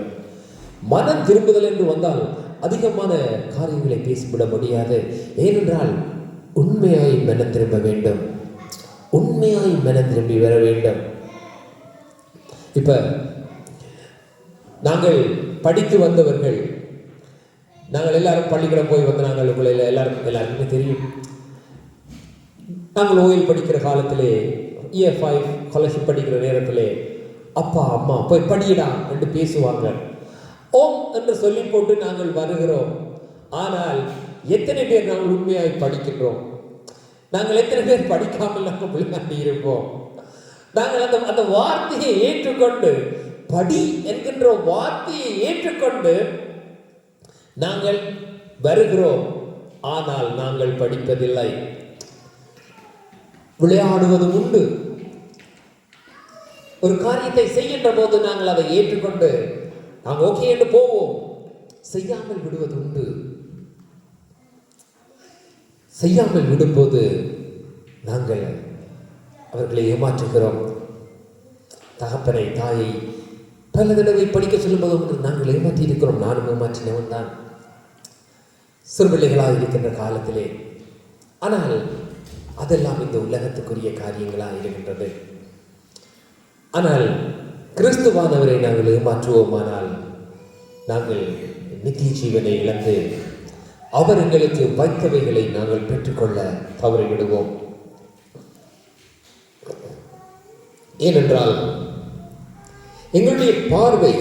Speaker 1: மனம் திரும்புதல் என்று வந்தால் அதிகமான காரியங்களை பேசிவிட முடியாது. ஏனென்றால் உண்மையாய் மனம் திரும்ப வேண்டும், உண்மையாய் மனம் திரும்பி வர வேண்டும். இப்ப நாங்கள் படித்து வந்தவர்கள், நாங்கள் எல்லாரும் பள்ளிக்கூடம் போய் வந்து நாங்கள் உங்களை எல்லாருக்குமே தெரியும். நாங்கள் ஓயில் படிக்கிற காலத்திலே, இயர் 5 ஸ்காலர்ஷிப் படிக்கிற நேரத்திலே அப்பா அம்மா போய் படியடா என்று பேசுவாங்க. ஓம் என்று சொல்லி போட்டு நாங்கள் வருகிறோம். ஆனால் எத்தனை பேர் நாங்கள் உண்மையாய் படிக்கின்றோம்? நாங்கள் எத்தனை பேர் படிக்காமல் நாங்கள் விளையாடி இருப்போம்? நாங்கள் அந்த வார்த்தையை ஏற்றுக்கொண்டு, படி என்கின்ற வார்த்தையை ஏற்றுக்கொண்டு நாங்கள் வருகிறோம். ஆனால் நாங்கள் படிப்பதில்லை, விளையாடுவதும் உண்டு. ஒரு காரியத்தை செய்கின்ற போது நாங்கள் அதை ஏற்றுக்கொண்டு நாங்கள் ஓகே என்று போவோம், செய்யாமல் விடுவது உண்டு. செய்யாமல் விடும்போது நாங்கள் அவர்களை ஏமாற்றுகிறோம். தகப்பனை தாயை பல தடவை படிக்க சொல்லும்போது நாங்கள் ஏமாற்றி இருக்கிறோம். நானும் ஏமாற்றினவன் தான் சிறுபிள்ளைகளாக இருக்கின்ற காலத்திலே. ஆனால் அதெல்லாம் இந்த உலகத்துக்குரிய காரியங்களாக இருக்கின்றது. ஆனால் கிறிஸ்துவானவரை நாங்கள் ஏமாற்றுவோமானால் நாங்கள் நித்திய ஜீவனை இழந்து அவர் எங்களுக்கு வைத்தவைகளை நாங்கள் பெற்றுக்கொள்ள தவறிவிடுவோம். ஏனென்றால் எங்களுடைய பார்வை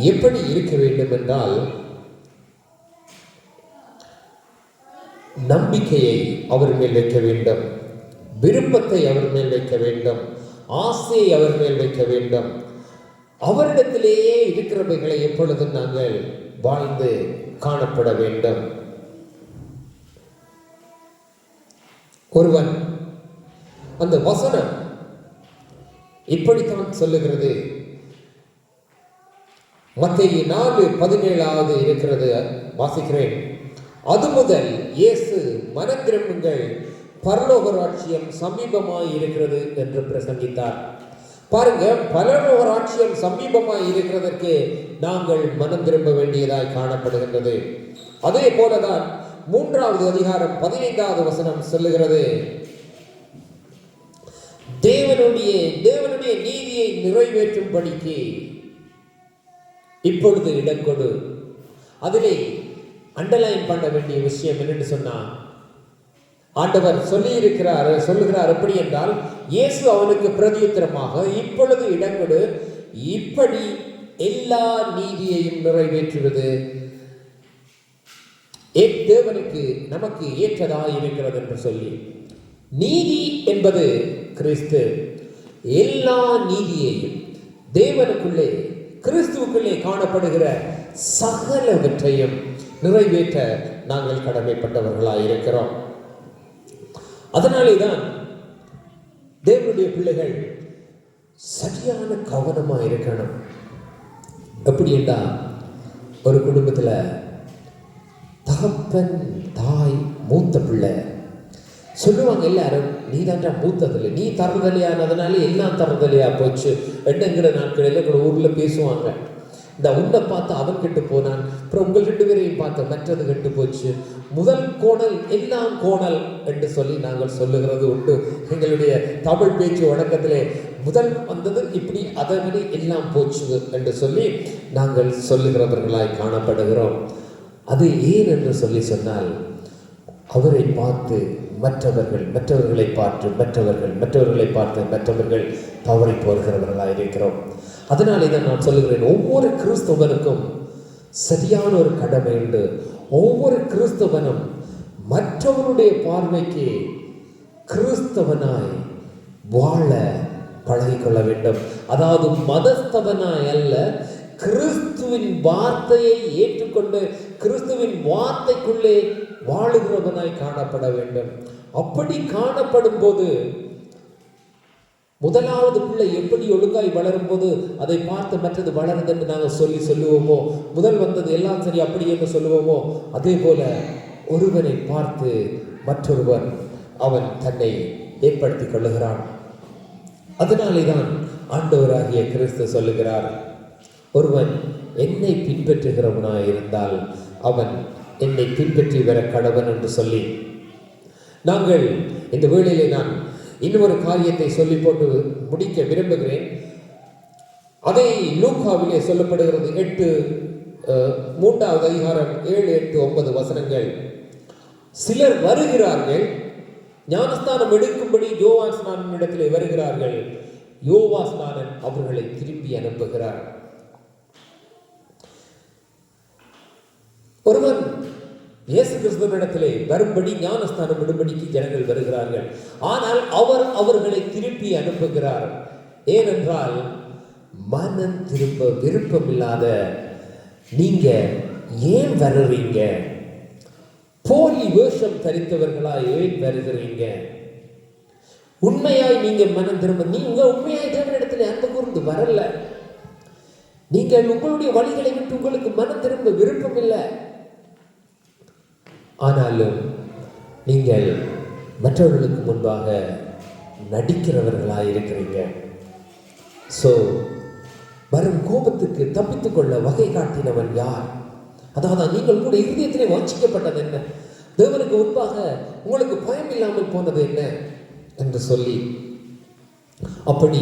Speaker 1: எப்படி இருக்க வேண்டும் என்றால், நம்பிக்கையை அவர் மேல் வைக்க வேண்டும், விருப்பத்தை அவர் மேல் வைக்க வேண்டும், ஆசையை அவர் மேல் வைக்க வேண்டும். அவரிடத்திலேயே இருக்கிறவைகளை எப்பொழுதும் நாங்கள் வாழ்ந்து காணப்பட வேண்டும். ஒருவன், அந்த வசனம் இப்படித்தான் சொல்லுகிறது. மத்தேயு 4:17 இருக்கிறது, வாசிக்கிறேன். அது முதல் இயேசு, மனம் திரும்புங்கள், பரலோக ராஜ்யம் சமீபமாய் இருக்கிறது என்று பிரசங்கித்தார். பாருங்க, பரலோக ராஜ்யம் சமீபமாய் இருக்கிறதற்கு நாங்கள் மனம் திரும்ப வேண்டியதாய் காணப்படுகின்றது. அதே போலதான் 3வது அதிகாரம் 15வது வசனம் சொல்லுகிறது, தேவனுடைய நீதியை நிறைவேற்றும்படிக்கு இப்பொழுது இடம் கொடு. அதிலே அண்டர்லைன் பண்ண வேண்டிய விஷயம் என்னன்னு சொன்னா, ஆண்டவர் சொல்லுகிறார் எப்படி என்றால், இயேசு அவனுக்கு பிரதியுத்தரமாக, இப்பொழுது இடம் கொடு, இப்படி எல்லா நீதியையும் நிறைவேற்றுவது தேவனுக்கு நமக்கு ஏற்றதாக இருக்கிறது என்று சொல்லி, நீதி என்பது கிறிஸ்து. எல்லா நீதியையும் தேவனுக்குள்ளே கிறிஸ்துவுக்குள்ளே காணப்படுகிற சகலவற்றையும் நிறைவேற்ற நாங்கள் கடமைப்பட்டவர்களாக இருக்கிறோம். அதனாலே தான் தேவனுடைய பிள்ளைகள் சரியான கவனமா இருக்கணும். எப்படி என்றால், ஒரு குடும்பத்தில் தகப்பன் தாய் மூத்த பிள்ளை சொல்லுவாங்க, எல்லாரும் நீ தான்டா மூத்ததில்லை, நீ தரதலையானதுனால எல்லாம் தரதலையா போச்சு என்கிற நாட்களில் கூட ஊரில் பேசுவாங்க. இந்த உன்னை பார்த்து அவன் கெட்டு போனான், அப்புறம் உங்கள் 2 பேரையும் பார்த்து மற்றது கெட்டு போச்சு, முதல் கோணல் எல்லாம் கோணல் என்று சொல்லி நாங்கள் சொல்லுகிறது உண்டு. எங்களுடைய தமிழ் பேச்சு வழக்கத்திலே முதல் வந்தது இப்படி, அதை விட எல்லாம் போச்சு என்று சொல்லி நாங்கள் சொல்லுகிறவர்களாய் காணப்படுகிறோம். அது ஏன் என்று சொல்லி சொன்னால், அவரை பார்த்து மற்றவர்களை பார்த்து மற்றவர்கள் தவறி போகிறவர்களாக இருக்கிறோம். அதனாலே தான் நான் சொல்லுகிறேன், ஒவ்வொரு கிறிஸ்தவனுக்கும் சரியான ஒரு கடமை உண்டு. ஒவ்வொரு கிறிஸ்தவனும் மற்றவருடைய பார்வைக்கு கிறிஸ்தவனாய் வாழ பழகிக்கொள்ள வேண்டும். அதாவது மதஸ்தவனாய் அல்ல, கிறிஸ்துவின் வார்த்தையை ஏற்றுக்கொண்டு கிறிஸ்துவின் வார்த்தைக்குள்ளே வாழுகிறவனாய் காணப்பட வேண்டும். அப்படி காணப்படும் போது முதலாவது பிள்ளை எப்படி ஒழுங்காய் வளரும் போது அதை பார்த்து மற்றது வளருது என்று நாங்கள் சொல்லுவோமோ, முதல் வந்தது எல்லாம் சரி அப்படி என்று சொல்லுவோமோ, அதே போல ஒருவனை பார்த்து மற்றொருவன் அவன் தன்னை ஏற்படுத்திக் கொள்ளுகிறான். அதனாலே தான் ஆண்டவராகிய கிறிஸ்து சொல்லுகிறார், ஒருவன் என்னை பின்பற்றுகிறவனாய் இருந்தால் அவன் என்னை பின்பற்றி வர கடவன் என்று சொல்லி, நாங்கள் இந்த வேளையிலே நான் இன்னொரு காரியத்தை சொல்லி போட்டு முடிக்க விரும்புகிறேன். அதை லூக்காவிலே சொல்லப்படுகிறது. 3வது அதிகாரம் 7, 8, 9 வசனங்கள். சிலர் வருகிறார்கள், ஞானஸ்தானம் எடுக்கும்படி யோவான் ஸ்நானன் இடத்திலே வருகிறார்கள். யோவான் ஸ்நானன் அவர்களை திருப்பி அனுப்புகிறார். ஒருவன் இயேசு கிறிஸ்துவினிடத்திலே வரும்படி ஞானஸ்தானம் விடும்படிக்கு ஜனங்கள் வருகிறார்கள். ஆனால் அவர் அவர்களை திருப்பி அனுப்புகிறார். ஏனென்றால், மனம் திரும்ப விருப்பம் இல்லாத நீங்க ஏன் வருறீங்க? போலி வேஷம் தரித்தவர்களாய் ஏன் வருகிறீங்க? உண்மையாய் நீங்க மனம் திரும்ப, நீங்க உண்மையாய் தேவனிடத்திலே அன்பு கூர்ந்து வரல, நீங்கள் உங்களுடைய வழிகளை விட்டு உங்களுக்கு மனம் திரும்ப விருப்பம் இல்லை, ஆனாலும் நீங்கள் மற்றவர்களுக்கு முன்பாக நடிக்கிறவர்களாக இருக்கிறீங்க. ஸோ வரும் கோபத்துக்கு தப்பித்துக் கொள்ள வகை காட்டினவன் யார்? அதாவது நீங்கள் கூட இருதயத்திலே வாஞ்சிக்கப்பட்டது என்ன? தேவனுக்கு முன்பாக உங்களுக்கு பயம் இல்லாமல் போனது என்ன என்று சொல்லி, அப்படி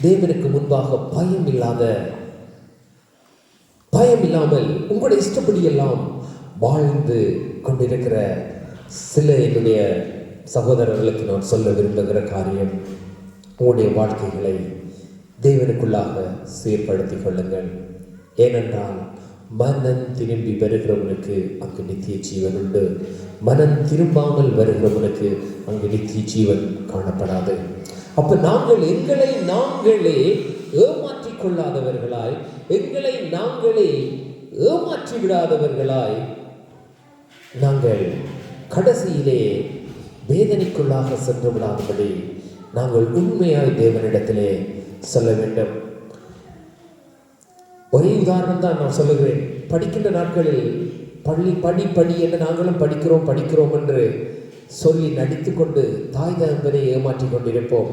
Speaker 1: தேவனுக்கு முன்பாக பயம் இல்லாமல் உங்களுடைய இஷ்டப்படி எல்லாம் வாழ்ந்து கொண்டிருக்கிற சில என்னுடைய சகோதரர்களுக்கு நான் சொல்ல விரும்புகிற காரியம், உங்களுடைய வாழ்க்கைகளை தேவனுக்குள்ளாக சீர்படுத்திக் கொள்ளுங்கள். ஏனென்றால் மனம் திரும்பி வருகிறவனுக்கு அங்கு நித்திய ஜீவன் உண்டு, மனம் திரும்பாமல் வருகிறவனுக்கு அங்கு நித்திய ஜீவன் காணப்படாது. அப்ப நாங்கள் எங்களை நாங்களே ஏமாற்றிக் கொள்ளாதவர்களாய், எங்களை நாங்களே ஏமாற்றி விடாதவர்களாய், நாங்கள் கடைசியிலே வேதனைக்குள்ளாக சென்று விடாதபடி நாங்கள் உண்மையாய் தேவனிடத்திலே சொல்ல வேண்டும். ஒரே உதாரணம் தான் நான் சொல்லுகிறேன். படிக்கின்ற நாட்களில் படி என்று நாங்களும் படிக்கிறோம் என்று சொல்லி நடித்து கொண்டு தாய் தகப்பனை ஏமாற்றி கொண்டிருப்போம்.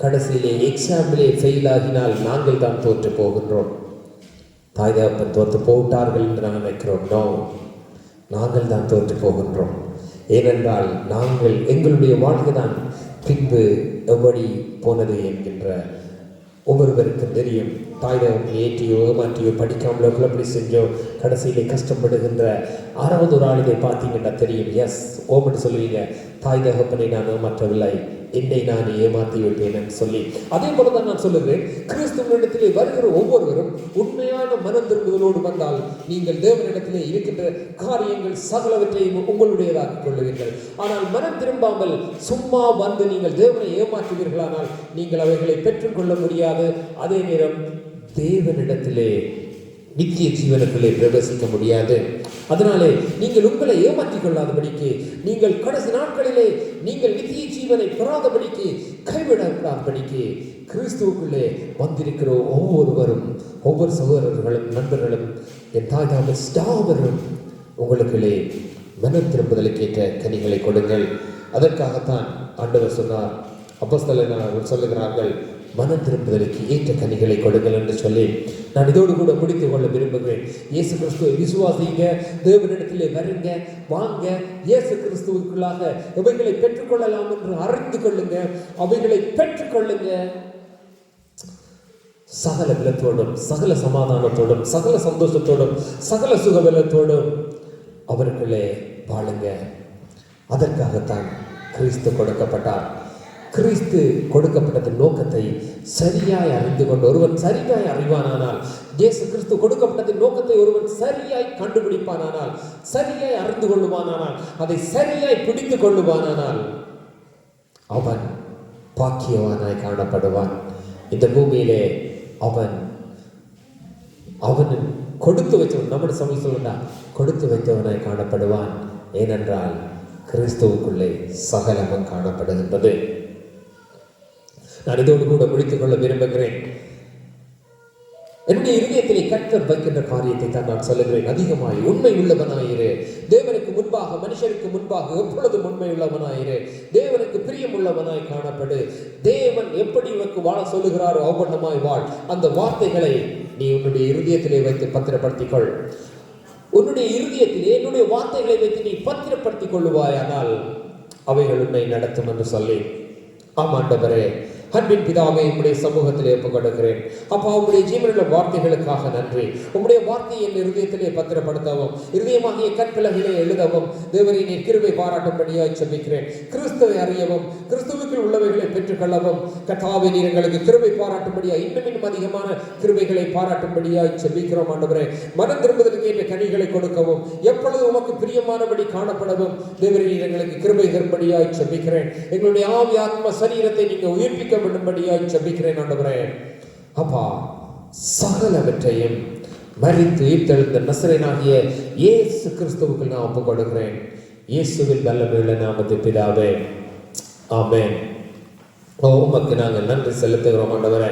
Speaker 1: கடைசியிலே எக்ஸாம்பிளே ஃபெயில் ஆகினால் நாங்கள் தான் தோற்று போகின்றோம். தாய் தகப்பன் தோற்று போட்டார்கள் என்று நாங்கள் நினைக்கிறோம். நோ, நாங்கள் தான் தோற்று போகின்றோம். ஏனென்றால் நாங்கள் எங்களுடைய வாழ்க்கை தான் பின்பு எப்படி போனது என்கின்ற ஒவ்வொருவருக்கும் தெரியும். தாய் தகப்பனை ஏற்றியோ ஏமாற்றியோ படிக்காமலோ குழப்படி செஞ்சோ கடைசியிலே கஷ்டப்படுகின்ற 6வது ஒரு ஆள் இதை பார்த்தீங்கன்னா தெரியும். எஸ், ஓமட்டு சொல்லுவீங்க, தாய் தகப்பனை நான் ஏமாற்றவில்லை, என்னை நான் ஏமாற்றி விட்டேன் என்று சொல்லி. அதே போல தான் நான் சொல்லுகிறேன், கிறிஸ்துவனிடத்திலே வருகிற ஒவ்வொருவரும் உண்மையான மனம் திரும்புதலோடு வந்தால் நீங்கள் தேவனிடத்திலே இருக்கின்ற காரியங்கள் சகலவற்றையும் உங்களுடையதாக்கிக் கொள்ளுவீர்கள். ஆனால் மனம் திரும்பாமல் சும்மா வந்து நீங்கள் தேவனை ஏமாற்றுவீர்களானால் நீங்கள் அவைகளை பெற்றுக்கொள்ள முடியாது. அதே நேரம் தேவனிடத்திலே நித்திய ஜீவனத்திலே பிரவேசிக்க முடியாது. அதனாலே நீங்கள் உங்களை ஏமாற்றிக் கொள்ளாதபடிக்கு, நீங்கள் கடைசி நாட்களிலே நீங்கள் நித்திய ஜீவனை பெறாதபடிக்கு, கைவிடப்படாதபடிக்கு கிறிஸ்துவுக்குள்ளே வந்திருக்கிற ஒவ்வொருவரும், ஒவ்வொரு சகோதரர்களும் நண்பர்களும் என் தாய் தாமரும் உங்களுக்குள்ளே மனம் திரும்புதலுக்கேற்ற கனிகளை கொடுங்கள். அதற்காகத்தான் ஆண்டவர் சொன்னார், அப்போஸ்தலர்கள் சொல்லுகிறார்கள், மனம் திரும்புதலுக்கு ஏற்ற கனிகளை கொடுங்கள் என்று சொல்லி நான் இதோடு கூட முடித்துக் கொள்ள விரும்புகிறேன். இயேசு கிறிஸ்துவை விசுவாசிங்க, தேவனிடத்திலே வருங்க, வாங்க, இயேசு கிறிஸ்துவுக்குள்ளாக இவைகளை பெற்றுக்கொள்ளலாம் என்று அறிந்து கொள்ளுங்க. அவைகளை பெற்றுக்கொள்ளுங்க. சகல பலத்தோடும், சகல சமாதானத்தோடும், சகல சந்தோஷத்தோடும், சகல சுகபலத்தோடும் அவருக்குள்ளே வாழுங்க. அதற்காகத்தான் கிறிஸ்து கொடுக்கப்பட்டார். கிறிஸ்து கொடுக்கப்பட்டது நோக்கத்தை சரியாய் அறிந்து கொண்டு ஒருவன் சரியாய் அறிவானானால், இயேசு கிறிஸ்து கொடுக்கப்பட்டது நோக்கத்தை ஒருவன் சரியாய் கண்டுபிடிப்பானானால், சரியாய் அறிந்து கொள்ளுவானானால், அதை சரியாய் பிடித்துக் கொள்ளுவானானால் அவன் பாக்கியவானாய் காணப்படுவான். இந்த பூமியிலே அவன் கொடுத்து வைத்தவன், நம்முடைய சமயம் சொல்லுண்டா, கொடுத்து வைத்தவனாய் காணப்படுவான். ஏனென்றால் கிறிஸ்துவுக்குள்ளே சகலமும் காணப்படுகின்றது. நான் இதோடு கூட முடித்துக் கொள்ள விரும்புகிறேன். என்னுடைய இருதயத்திலே கர்த்தர் வைக்கின்ற காரியத்தை தான் நான் சொல்லுகிறேன். அதிகமாய் உண்மை உள்ளவனாயிரு. தேவனுக்கு முன்பாக, மனுஷருக்கு முன்பாக எப்பொழுதும் உண்மை உள்ளவனாயிரு. தேவனுக்கு பிரியம் உள்ளவனாய் காணப்படு. தேவன் எப்படி உனக்கு வாழ சொல்லுகிறாரோ அவ்வண்ணமாய் வாழ். அந்த வார்த்தைகளை நீ உன்னுடைய இருதயத்திலே வைத்து பத்திரப்படுத்திக்கொள். உன்னுடைய இருதயத்திலே என்னுடைய வார்த்தைகளை வைத்து நீ பத்திரப்படுத்திக் கொள்ளுவாயானால் அவைகள் உன்னை நடத்தும் என்று சொல்லி, ஆமாண்டவரே, அன்பின் பிதாவை உம்முடைய சமூகத்திலே ஒப்புக்கொடுக்கிறேன். அப்பா, உம்முடைய ஜீவனுள்ள வார்த்தைகளுக்காக நன்றி. உம்முடைய வார்த்தையை என் இருதயத்திலே பத்திரப்படுத்தவும், இருதயமாகிய கற்பிலகிலே எழுதவும் தேவரே நீர் கிருபை பாராட்டும்படியாய் செபிக்கிறேன். கிறிஸ்துவை அறியவும், கிறிஸ்துவுக்குள் உள்ளவைகளை பெற்றுக்கொள்ளவும் கர்த்தாவே நீர் எங்களுக்கு கிருபை பாராட்டும்படியாய், இன்னும் அதிகமான கிருபைகளை பாராட்டும்படியாய் செபிக்கிறோம். ஆண்டவரே, மனம் திரும்புவதற்கு ஏற்ற கனிகளை கொடுக்கவும், எப்பொழுது உமக்கு பிரியமானபடி காணப்படவும் தேவரே நீர் எங்களுக்கு கிருபை தரும்படியாய் செபிக்கிறேன். எங்களுடைய ஆவி ஆத்ம சரீரத்தை நீங்க உயிர்ப்பிக்க விடும்படியாய் ஜெபிக்கிறேன். ஆண்டவரே, அப்பா, சகலவற்றையும் மரித்து உயிர்த்தெழுந்த நசரேயனாகிய இயேசு கிறிஸ்துவுக்கு நான் ஒப்புக் கொடுக்கிறேன். இயேசுவின் வல்லமையுள்ள நாமத்தில் பிதாவே, ஆமென். உமக்கு நாங்கள் நன்றி செலுத்துகிறோம். ஆண்டவரே,